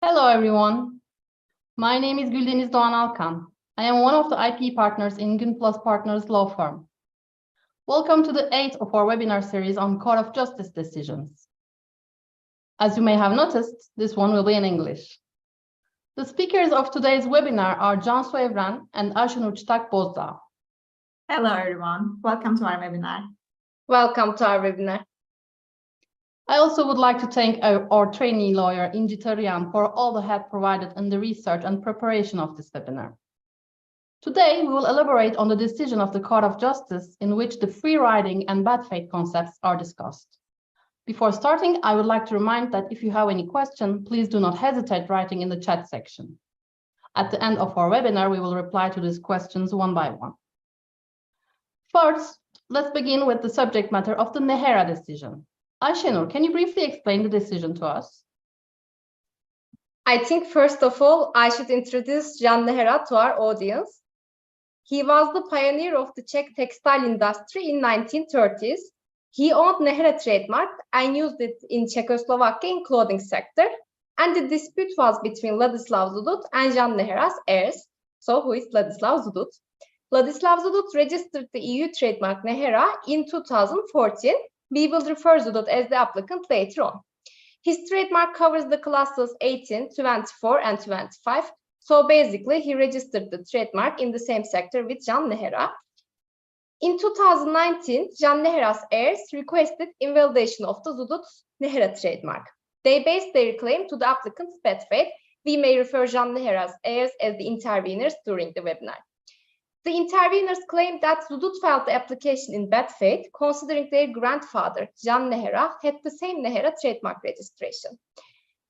Hello, everyone. My name is Güldeniz Doğan Alkan. I am one of the IP partners in Gün Plus Partners law firm. Welcome to the 8th of our webinar series on Court of Justice decisions. As you may have noticed, this one will be in English. The speakers of today's webinar are Cansu Evren and Ayşenur Çıtak Bozdağ. Hello, everyone. Welcome to our webinar. Welcome to our webinar. I also would like to thank our trainee lawyer, Inci Tarayan, for all the help provided in the research and preparation of this webinar. Today, we will elaborate on the decision of the Court of Justice in which the FreeRiding and bad faith concepts are discussed. Before starting, I would like to remind that if you have any question, please do not hesitate writing in the chat section. At the end of our webinar, we will reply to these questions one by one. First, let's begin with the subject matter of the Nehera decision. Ayşenur, can you briefly explain the decision to us? I think first of all, I should introduce Jan Nehera to our audience. He was the pioneer of the Czech textile industry in 1930s. He owned Nehera trademark and used it in Czechoslovakia in clothing sector. And the dispute was between Ladislav Zudut and Jan Nehera's heirs. So who is Ladislav Zudut? Ladislav Zudut registered the EU trademark Nehera in 2014. We will refer Zudut as the applicant later on. His trademark covers the classes 18, 24, and 25. So basically, he registered the trademark in the same sector with Jan Nehera. In 2019, Jan Nehera's heirs requested invalidation of the Zudut's Nehera trademark. They based their claim to the applicant's bad faith. We may refer Jan Nehera's heirs as the interveners during the webinar. The interveners claimed that Zudut filed the application in bad faith, considering their grandfather, Jan Nehera, had the same Nehera trademark registration.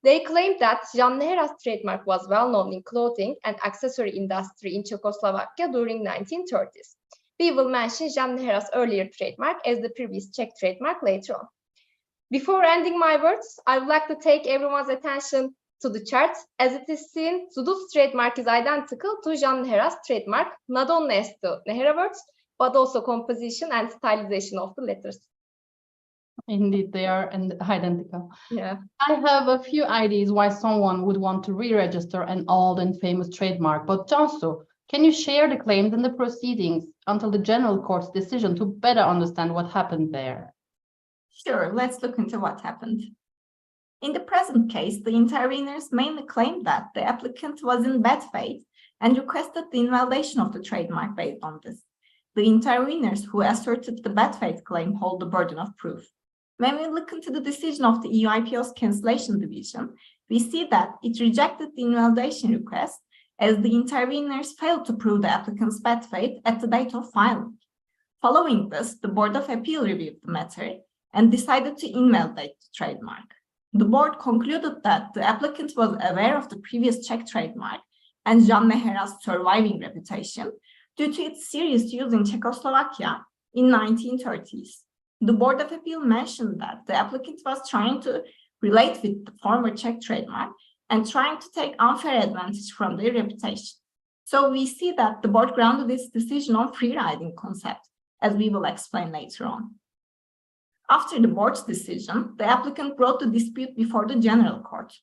They claimed that Jan Nehera's trademark was well known in clothing and accessory industry in Czechoslovakia during 1930s. We will mention Jan Nehera's earlier trademark as the previous Czech trademark later on. Before ending my words, I would like to take everyone's attention to the chart. As it is seen, Zudut's trademark is identical to Jan Nehera's trademark, not only as the Nehera words, but also composition and stylization of the letters. Indeed, they are identical. Yeah. I have a few ideas why someone would want to re-register an old and famous trademark, but Cansu, can you share the claims and the proceedings until the General Court's decision to better understand what happened there? Sure, let's look into what happened. In the present case, the interveners mainly claimed that the applicant was in bad faith and requested the invalidation of the trademark based on this. The interveners who asserted the bad faith claim hold the burden of proof. When we look into the decision of the EU IPO's cancellation division, we see that it rejected the invalidation request as the interveners failed to prove the applicant's bad faith at the date of filing. Following this, the Board of Appeal reviewed the matter and decided to invalidate the trademark. The board concluded that the applicant was aware of the previous Czech trademark and Jan Nehera's surviving reputation due to its serious use in Czechoslovakia in 1930s. The Board of Appeal mentioned that the applicant was trying to relate with the former Czech trademark and trying to take unfair advantage from their reputation. So we see that the board grounded its decision on FreeRiding concept, as we will explain later on. After the board's decision, the applicant brought the dispute before the General Court.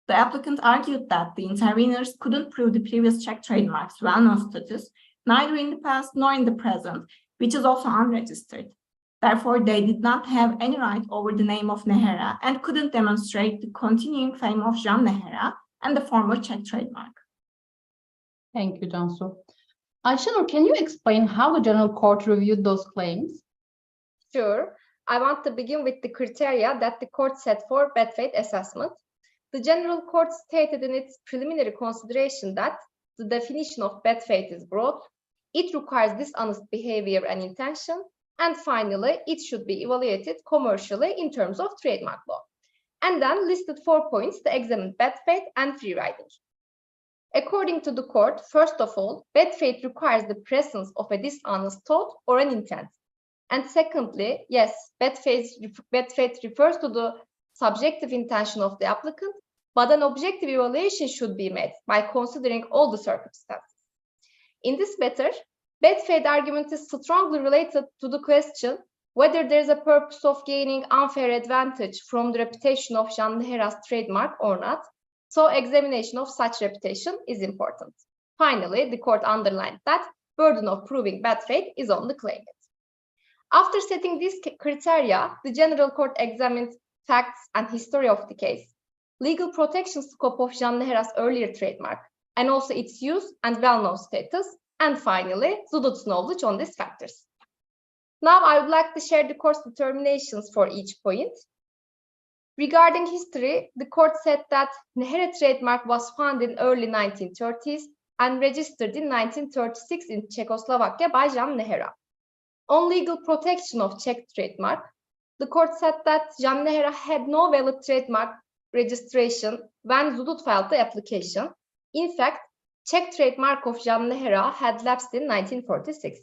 The applicant argued that the interveners couldn't prove the previous Czech trademark's well-known status, neither in the past nor in the present, which is also unregistered. Therefore, they did not have any right over the name of Nehera and couldn't demonstrate the continuing fame of Jan Nehera and the former Czech trademark. Thank you, Cansu. Ayşenur, can you explain how the General Court reviewed those claims? Sure. I want to begin with the criteria that the court set for bad faith assessment. The General Court stated in its preliminary consideration that the definition of bad faith is broad, it requires dishonest behavior and intention, and finally, it should be evaluated commercially in terms of trademark law. And then listed 4 points to examine bad faith and FreeRiding. According to the court, first of all, bad faith requires the presence of a dishonest thought or an intent. And secondly, yes, bad faith refers to the subjective intention of the applicant, but an objective evaluation should be made by considering all the circumstances. In this matter, bad faith argument is strongly related to the question whether there is a purpose of gaining unfair advantage from the reputation of Jan Nehera's trademark or not, So examination of such reputation is important. Finally, the court underlined that burden of proving bad faith is on the claimant. After setting these criteria, the General Court examined facts and history of the case, legal protection scope of Can Nehera's earlier trademark, and also its use and well-known status, and finally, Zudut's knowledge on these factors. Now, I would like to share the court's determinations for each point. Regarding history, the court said that Nehera trademark was found in early 1930s and registered in 1936 in Czechoslovakia by Can Nehera. On legal protection of Czech trademark, the court said that Can Nehera had no valid trademark registration when Zudut filed the application. In fact, Czech trademark of Can Nehera had lapsed in 1946.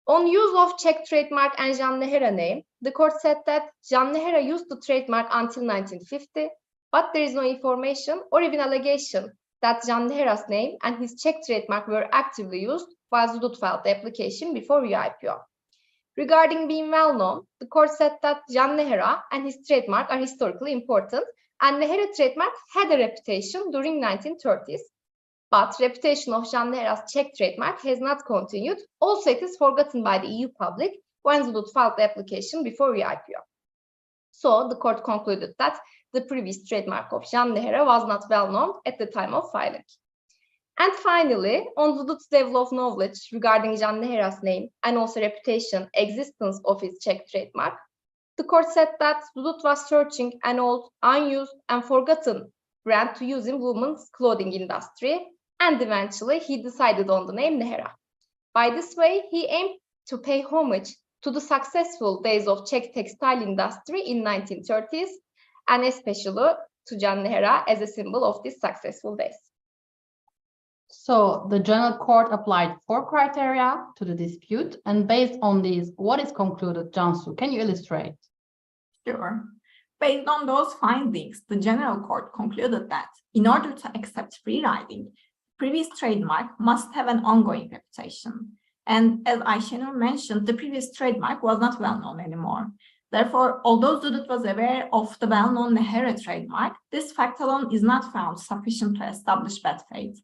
On use of Czech trademark and Can Nehera name, the court said that Can Nehera used the trademark until 1950, but there is no information or even allegation that Can Nehera's name and his Czech trademark were actively used while Zudut filed the application before VIII. Regarding being well known, the court said that Can Nehera and his trademark are historically important, and Nehera trademark had a reputation during 1930s. But reputation of Can Nehera's Czech trademark has not continued. Also, it is forgotten by the EU public when Zudut filed the application before VIII. So, the court concluded that the previous trademark of Can Nehera was not well known at the time of filing. And finally, on Zudut's level of knowledge regarding Can Nehera's name and also reputation existence of his Czech trademark, the court said that Zudut was searching an old, unused, and forgotten brand to use in women's clothing industry, and eventually he decided on the name Nehera. By this way, he aimed to pay homage to the successful days of Czech textile industry in 1930s, and especially to Can Nehera as a symbol of these successful days. So the General Court applied 4 criteria to the dispute, and based on these, what is concluded, Cansu? Can you illustrate? Sure. Based on those findings, the General Court concluded that in order to accept FreeRiding, previous trademark must have an ongoing reputation. And as Ayşenur mentioned, the previous trademark was not well known anymore. Therefore, although Zudut was aware of the well-known Nehera trademark, this fact alone is not found sufficient to establish bad faith.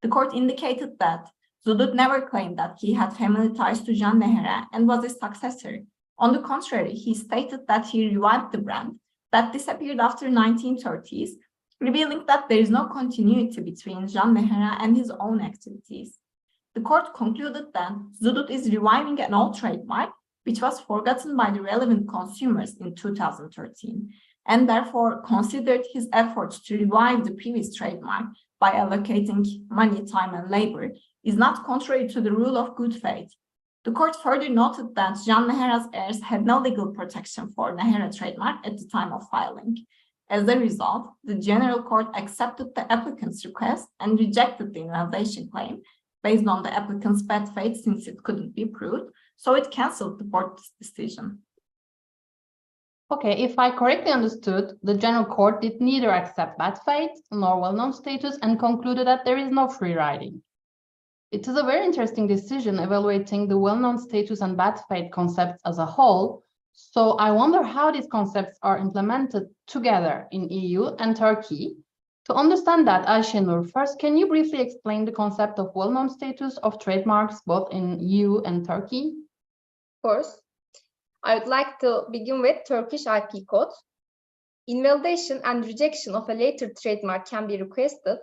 The court indicated that Zudut never claimed that he had family ties to Can Nehera and was his successor. On the contrary, he stated that he revived the brand that disappeared after 1930s, revealing that there is no continuity between Can Nehera and his own activities. The court concluded that Zudut is reviving an old trademark which was forgotten by the relevant consumers in 2013, and therefore considered his efforts to revive the previous trademark by allocating money, time, and labor is not contrary to the rule of good faith. The court further noted that Can Nehera's heirs had no legal protection for Nehera trademark at the time of filing. As a result, the General Court accepted the applicant's request and rejected the invalidation claim based on the applicant's bad faith since it couldn't be proved, so it cancelled the court's decision. Okay, if I correctly understood, the General Court did neither accept bad faith nor well-known status and concluded that there is no FreeRiding. It is a very interesting decision evaluating the well-known status and bad faith concepts as a whole. So I wonder how these concepts are implemented together in EU and Turkey. To understand that, Ayşenur, first, can you briefly explain the concept of well-known status of trademarks both in EU and Turkey? Of course. I would like to begin with Turkish IP code. Invalidation and rejection of a later trademark can be requested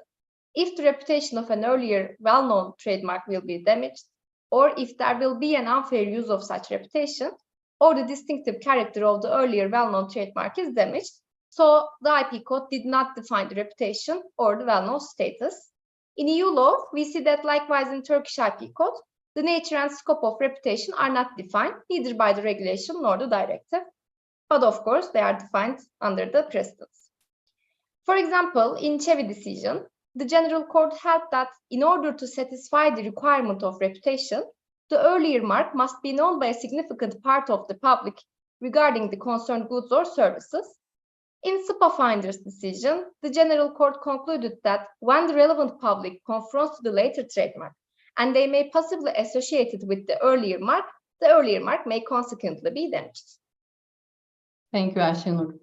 if the reputation of an earlier well-known trademark will be damaged, or if there will be an unfair use of such reputation, or the distinctive character of the earlier well-known trademark is damaged. So the IP code did not define the reputation or the well-known status. In EU law, we see that likewise in Turkish IP code, the nature and scope of reputation are not defined either by the regulation nor the directive, but of course they are defined under the precedents. For example, in Çevi decision, the General Court held that in order to satisfy the requirement of reputation, the earlier mark must be known by a significant part of the public regarding the concerned goods or services. In SPA Finder's decision, the General Court concluded that when the relevant public confronts the later trademark and they may possibly associate it with the earlier mark may consequently be damaged. Thank you, Ayşenur.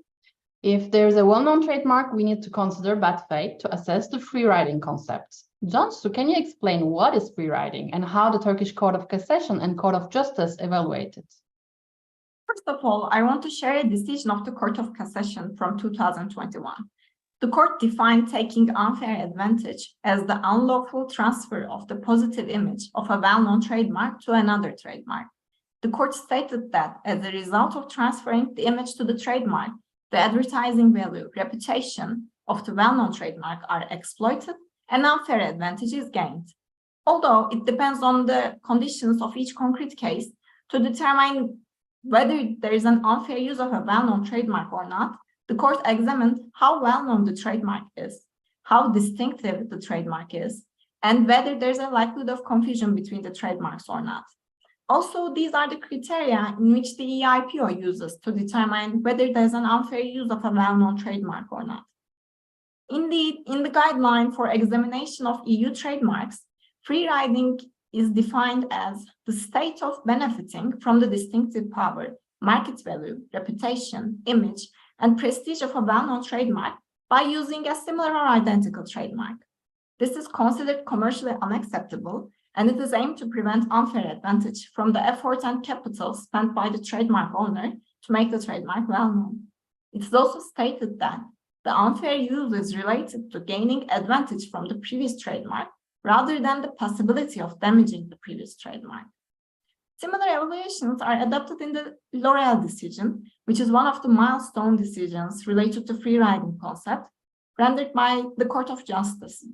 If there's a well-known trademark, we need to consider bad faith to assess the FreeRiding concept. Cansu, can you explain what is FreeRiding and how the Turkish Court of Cassation and Court of Justice evaluate it? First of all, I want to share a decision of the Court of Cassation from 2021. The court defined taking unfair advantage as the unlawful transfer of the positive image of a well-known trademark to another trademark. The court stated that as a result of transferring the image to the trademark, the advertising value, reputation of the well-known trademark are exploited and unfair advantage is gained. Although it depends on the conditions of each concrete case to determine whether there is an unfair use of a well-known trademark or not, the court examined how well-known the trademark is, how distinctive the trademark is, and whether there's a likelihood of confusion between the trademarks or not. Also, these are the criteria in which the EIPO uses to determine whether there's an unfair use of a well-known trademark or not. Indeed, in the guideline for examination of EU trademarks, FreeRiding is defined as the state of benefiting from the distinctive power, market value, reputation, image, and prestige of a well-known trademark by using a similar or identical trademark. This is considered commercially unacceptable, and it is aimed to prevent unfair advantage from the effort and capital spent by the trademark owner to make the trademark well-known. It is also stated that the unfair use is related to gaining advantage from the previous trademark rather than the possibility of damaging the previous trademark. Similar evaluations are adopted in the L'Oréal decision, which is one of the milestone decisions related to FreeRiding concept, rendered by the Court of Justice.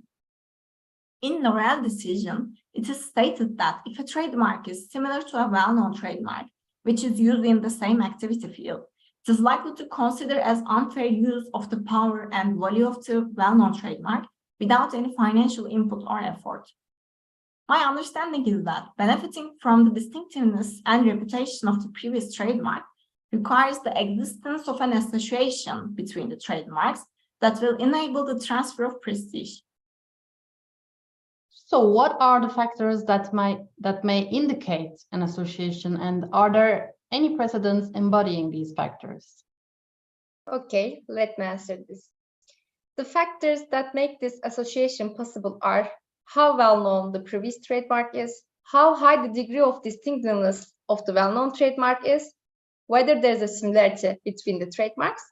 In L'Oréal decision, it is stated that if a trademark is similar to a well-known trademark, which is used in the same activity field, it is likely to consider as unfair use of the power and value of the well-known trademark without any financial input or effort. My understanding is that benefiting from the distinctiveness and reputation of the previous trademark requires the existence of an association between the trademarks that will enable the transfer of prestige. So what are the factors that may indicate an association, and are there any precedents embodying these factors? Okay, let me answer this. The factors that make this association possible are how well-known the previous trademark is, how high the degree of distinctiveness of the well-known trademark is, whether there's a similarity between the trademarks,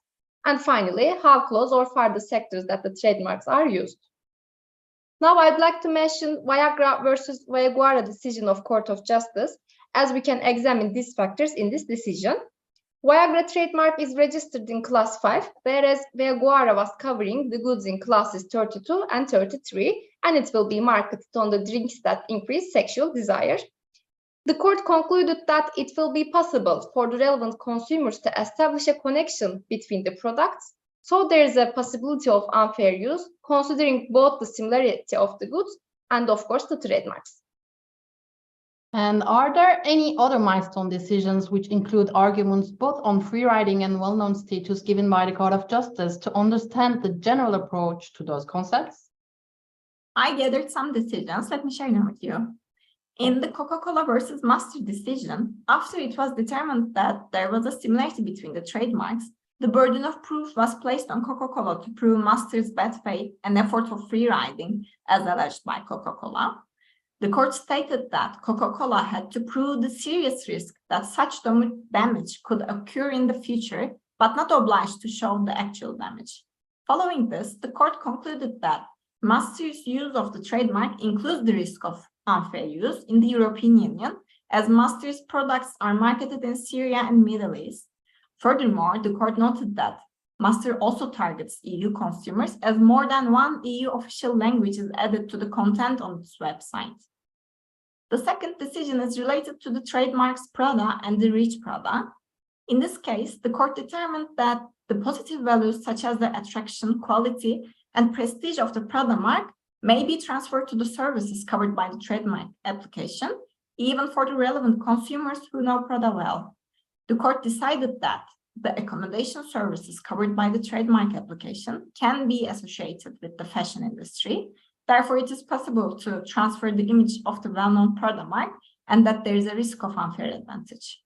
and finally, how close or far the sectors that the trademarks are used. Now, I'd like to mention Viagra versus Viaguara decision of Court of Justice, as we can examine these factors in this decision. Viagra trademark is registered in class 5, whereas Viaguara was covering the goods in classes 32 and 33, and it will be marketed on the drinks that increase sexual desire. The court concluded that it will be possible for the relevant consumers to establish a connection between the products, so there is a possibility of unfair use, considering both the similarity of the goods and, of course, the trademarks. And are there any other milestone decisions which include arguments both on FreeRiding and well-known status given by the Court of Justice to understand the general approach to those concepts? I gathered some decisions. Let me share them with you. In the Coca-Cola versus Master decision, after it was determined that there was a similarity between the trademarks, the burden of proof was placed on Coca-Cola to prove Master's bad faith and effort of FreeRiding as alleged by Coca-Cola. The court stated that Coca-Cola had to prove the serious risk that such damage could occur in the future, but not obliged to show the actual damage. Following this, the court concluded that Master's use of the trademark includes the risk of unfair use in the European Union, as Master's products are marketed in Syria and Middle East. Furthermore, the court noted that Master also targets EU consumers, as more than one EU official language is added to the content on its website. The second decision is related to the trademarks Prada and the Rich Prada. In this case, the court determined that the positive values such as the attraction, quality, and prestige of the Prada mark may be transferred to the services covered by the trademark application, even for the relevant consumers who know Prada well. The court decided that the accommodation services covered by the trademark application can be associated with the fashion industry. Therefore, it is possible to transfer the image of the well-known Prada mark, and that there is a risk of unfair advantage.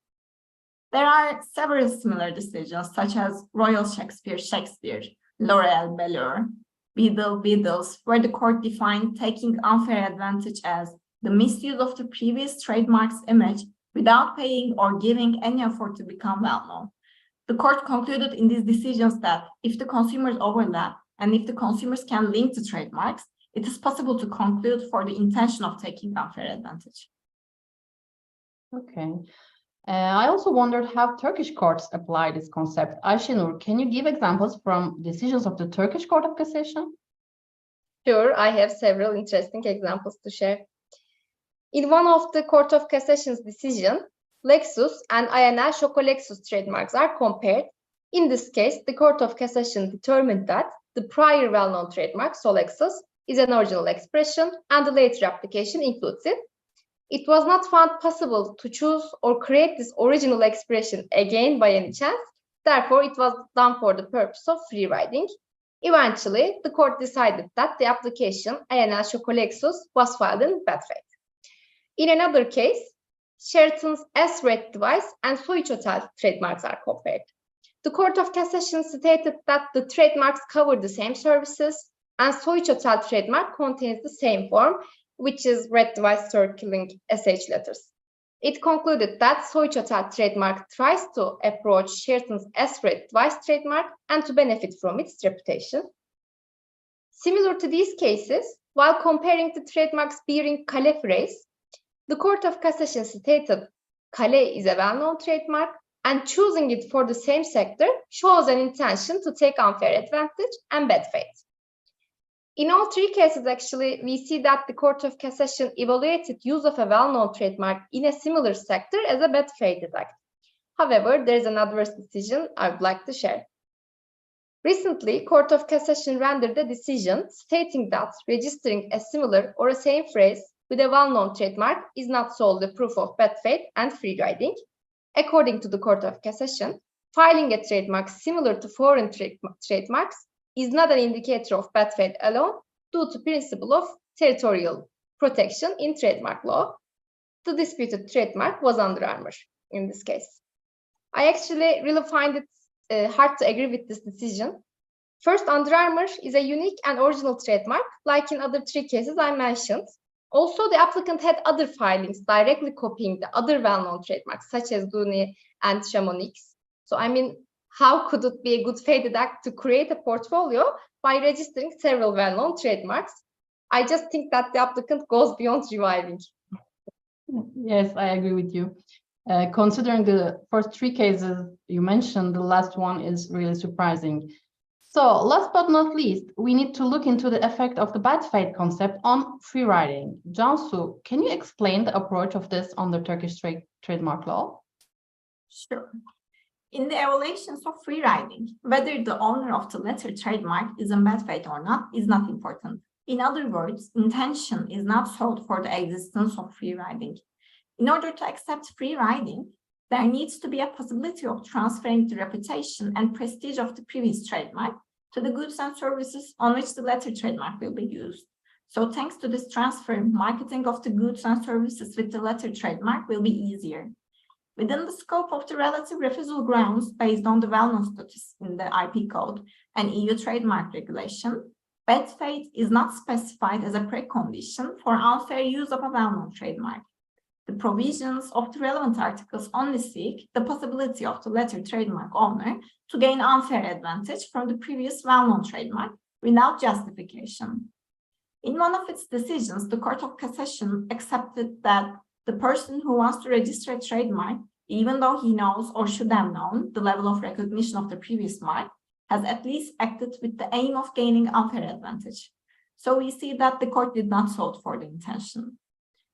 There are several similar decisions, such as Royal Shakespeare, L'Oréal, Bellure, Beadles, where the court defined taking unfair advantage as the misuse of the previous trademark's image without paying or giving any effort to become well-known. The court concluded in these decisions that if the consumers overlap and if the consumers can link the trademarks, it is possible to conclude for the intention of taking unfair advantage. Okay. I also wondered how Turkish courts apply this concept. Ayşenur, can you give examples from decisions of the Turkish Court of Cassation? Sure, I have several interesting examples to share. In one of the Court of Cassation's decision, Lexus and INL Chocolexus trademarks are compared. In this case, the Court of Cassation determined that the prior well-known trademark, Solexus, is an original expression and the later application includes it. It was not found possible to choose or create this original expression again by any chance. Therefore, it was done for the purpose of FreeRiding. Eventually, the court decided that the application INL Chocolexus was filed in bad faith. In another case, Sheraton's S-Red device and Soiç Hotel trademarks are compared. The Court of Cassation stated that the trademarks cover the same services and Soiç Hotel trademark contains the same form, which is red device circling SH letters. It concluded that Soiç Hotel trademark tries to approach Sheraton's S-Red device trademark and to benefit from its reputation. Similar to these cases, while comparing the trademarks bearing Kale phrase, the Court of Cassation stated Kale is a well-known trademark and choosing it for the same sector shows an intention to take unfair advantage and bad faith. In all three cases, actually, we see that the Court of Cassation evaluated use of a well-known trademark in a similar sector as a bad faith act. However, there is an adverse decision I would like to share. Recently, Court of Cassation rendered a decision stating that registering a similar or a same phrase with a well-known trademark is not solely proof of bad faith and FreeRiding. According to the Court of Cassation, filing a trademark similar to foreign trademarks is not an indicator of bad faith alone due to principle of territorial protection in trademark law. The disputed trademark was Under Armour in this case. I actually really find it hard to agree with this decision. First, Under Armour is a unique and original trademark, like in other three cases I mentioned. Also, the applicant had other filings directly copying the other well-known trademarks, such as Güldeniz and Chamonix. So, I mean, how could it be a good faith act to create a portfolio by registering several well-known trademarks? I just think that the applicant goes beyond reviling. Yes, I agree with you. Considering the first three cases you mentioned, the last one is really surprising. So last but not least, we need to look into the effect of the bad faith concept on FreeRiding. Cansu, can you explain the approach of this on the Turkish trademark law? Sure. In the evaluations of FreeRiding, whether the owner of the latter trademark is in bad faith or not is not important. In other words, intention is not sought for the existence of FreeRiding. In order to accept FreeRiding, there needs to be a possibility of transferring the reputation and prestige of the previous trademark to the goods and services on which the latter trademark will be used. So thanks to this transfer, marketing of the goods and services with the latter trademark will be easier. Within the scope of the relative refusal grounds based on the well-known status in the IP code and EU trademark regulation, bad faith is not specified as a precondition for unfair use of a well-known trademark. The provisions of the relevant articles only seek the possibility of the latter trademark owner to gain unfair advantage from the previous well-known trademark without justification. In one of its decisions, the Court of Cassation accepted that the person who wants to register a trademark, even though he knows or should have known the level of recognition of the previous mark, has at least acted with the aim of gaining unfair advantage. So we see that the court did not sought for the intention.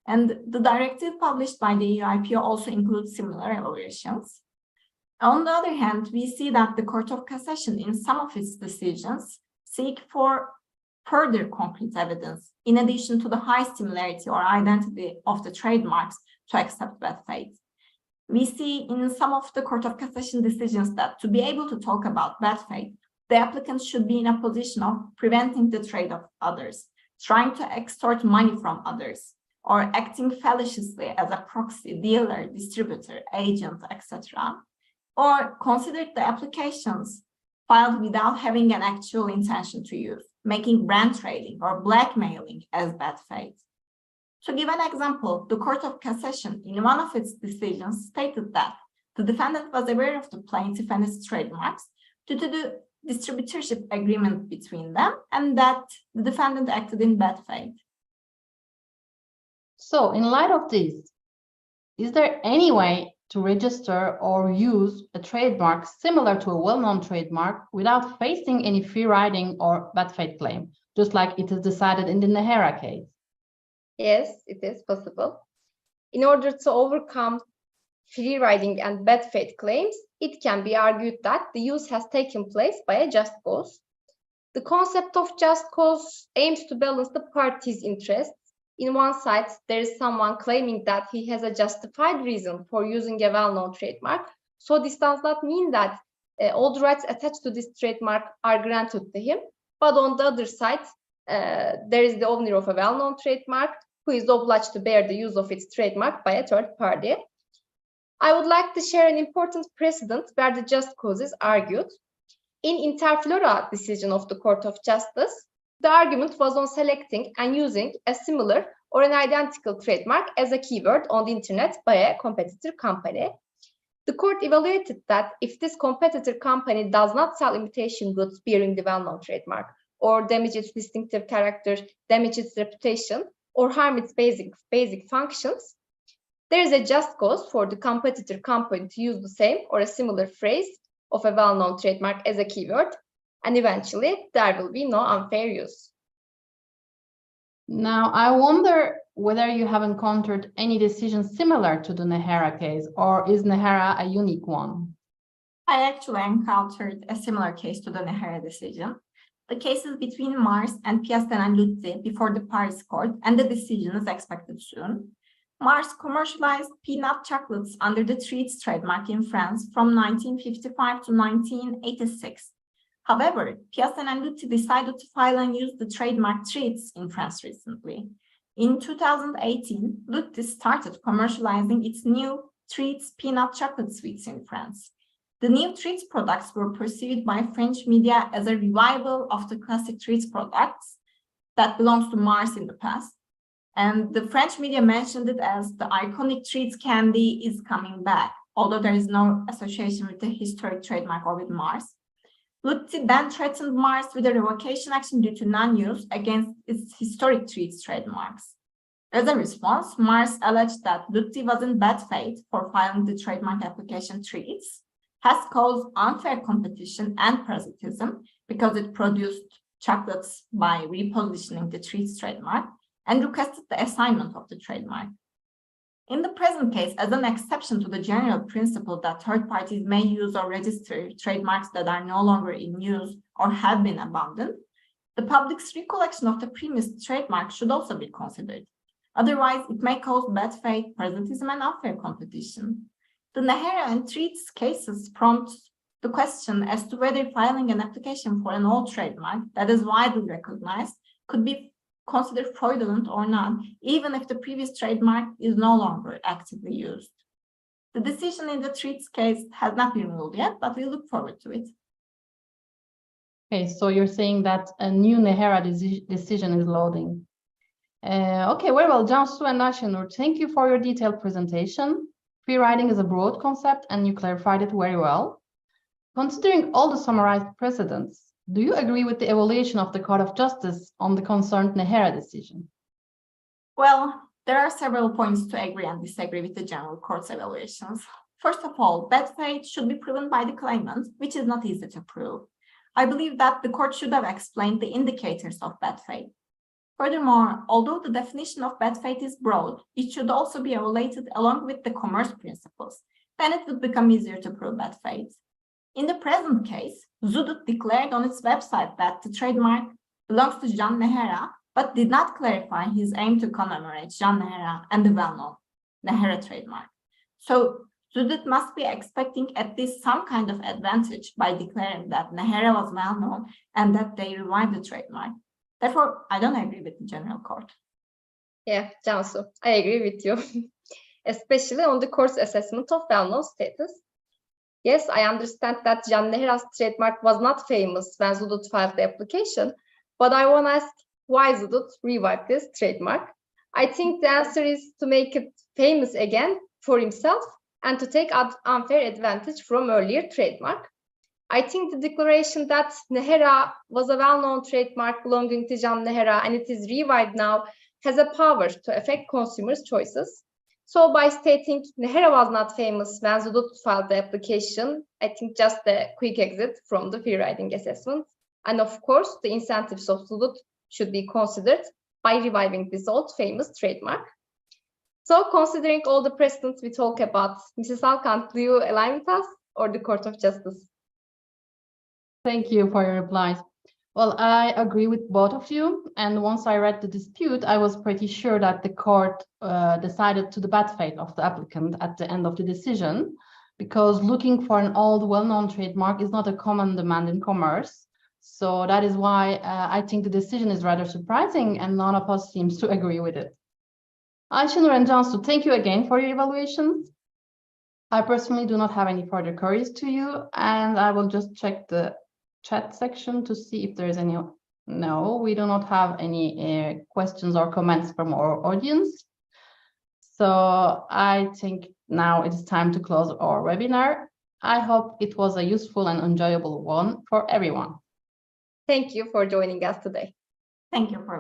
And the directive published by the EU IPO also includes similar evaluations. On the other hand, we see that the Court of Cassation in some of its decisions seek for further concrete evidence in addition to the high similarity or identity of the trademarks to accept bad faith. We see in some of the Court of Cassation decisions that to be able to talk about bad faith, the applicant should be in a position of preventing the trade of others, trying to extort money from others, or acting fallaciously as a proxy, dealer, distributor, agent, etc., or considered the applications filed without having an actual intention to use, making brand trading or blackmailing as bad faith. To give an example, the Court of Cassation, in one of its decisions, stated that the defendant was aware of the plaintiff and its trademarks due to the distributorship agreement between them, and that the defendant acted in bad faith. So, in light of this, is there any way to register or use a trademark similar to a well-known trademark without facing any free riding or bad faith claim, just like it is decided in the Nehera case? Yes, it is possible. In order to overcome free riding and bad faith claims, it can be argued that the use has taken place by a just cause. The concept of just cause aims to balance the parties' interests. In one side, there is someone claiming that he has a justified reason for using a well-known trademark. So this does not mean that all the rights attached to this trademark are granted to him. But on the other side, there is the owner of a well-known trademark who is obliged to bear the use of its trademark by a third party. I would like to share an important precedent where the just cause is argued. In Interflora decision of the Court of Justice, the argument was on selecting and using a similar or an identical trademark as a keyword on the internet by a competitor company. The court evaluated that if this competitor company does not sell imitation goods bearing the well-known trademark, or damage its distinctive character, damage its reputation, or harm its basic functions, there is a just cause for the competitor company to use the same or a similar phrase of a well-known trademark as a keyword, and eventually there will be no unfair use. Now, I wonder whether you have encountered any decision similar to the Nehera case, or is Nehera a unique one? I actually encountered a similar case to the Nehera decision. The case is between Mars and Piasten and Lutzi before the Paris court, and the decision is expected soon. Mars commercialized peanut chocolates under the Treats trademark in France from 1955 to 1986. However, Piasten and Lutzi decided to file and use the trademark Treats in France recently. In 2018, Lutzi started commercializing its new Treats peanut chocolate sweets in France. The new Treats products were perceived by French media as a revival of the classic Treats products that belongs to Mars in the past. And the French media mentioned it as the iconic Treats candy is coming back, although there is no association with the historic trademark or with Mars. Lutzi then threatened Mars with a revocation action due to non-use against its historic Treats trademarks. As a response, Mars alleged that Lutzi was in bad faith for filing the trademark application Treats, has caused unfair competition and parasitism because it produced chocolates by repositioning the Treats trademark, and requested the assignment of the trademark. In the present case, as an exception to the general principle that third parties may use or register trademarks that are no longer in use or have been abandoned, the public's recollection of the previous trademark should also be considered. Otherwise, it may cause bad faith, parasitism, and unfair competition. The Nehera and Treats cases prompt the question as to whether filing an application for an old trademark that is widely recognized could be considered fraudulent or not, even if the previous trademark is no longer actively used. The decision in the Treats case has not been ruled yet, but we look forward to it. Okay, so you're saying that a new Nehera decision is loading. Okay, very well, Cansu and Ayşenur, thank you for your detailed presentation. Free riding is a broad concept, and you clarified it very well. Considering all the summarized precedents, do you agree with the evaluation of the Court of Justice on the concerned Nehera decision? Well, there are several points to agree and disagree with the General Court's evaluations. First of all, bad faith should be proven by the claimant, which is not easy to prove. I believe that the court should have explained the indicators of bad faith. Furthermore, although the definition of bad faith is broad, it should also be evaluated along with the commerce principles. Then it would become easier to prove bad faith. In the present case, Zudut declared on its website that the trademark belongs to Can Nehera, but did not clarify his aim to commemorate Can Nehera and the well-known Nehera trademark. So Zudut must be expecting at least some kind of advantage by declaring that Nehera was well-known and that they revived the trademark. Therefore, I don't agree with the General Court. Yeah, Cansu, I agree with you, especially on the course assessment of well-known status. Yes, I understand that Nehera's trademark was not famous when Zudut filed the application, but I want to ask why Zudut revived this trademark. I think the answer is to make it famous again for himself and to take unfair advantage from earlier trademark. I think the declaration that Nehera was a well-known trademark belonging to Nehera and it is revived now has a power to affect consumers' choices. So by stating Nehera was not famous when Zudut filed the application, I think just a quick exit from the FreeRiding assessment. And of course, the incentives of Zudut should be considered by reviving this old famous trademark. So considering all the precedents we talk about, Mrs. Alkan, do you align with us or the Court of Justice? Thank you for your replies. Well, I agree with both of you. And once I read the dispute, I was pretty sure that the court decided to the bad faith of the applicant at the end of the decision, because looking for an old well-known trademark is not a common demand in commerce. So that is why I think the decision is rather surprising and none of us seems to agree with it. Ayşenur and Cansu, thank you again for your evaluations. I personally do not have any further queries to you, and I will just check the chat section to see if there is any. No, we do not have any questions or comments from our audience. So I think now it is time to close our webinar. I hope it was a useful and enjoyable one for everyone. Thank you for joining us today. Thank you for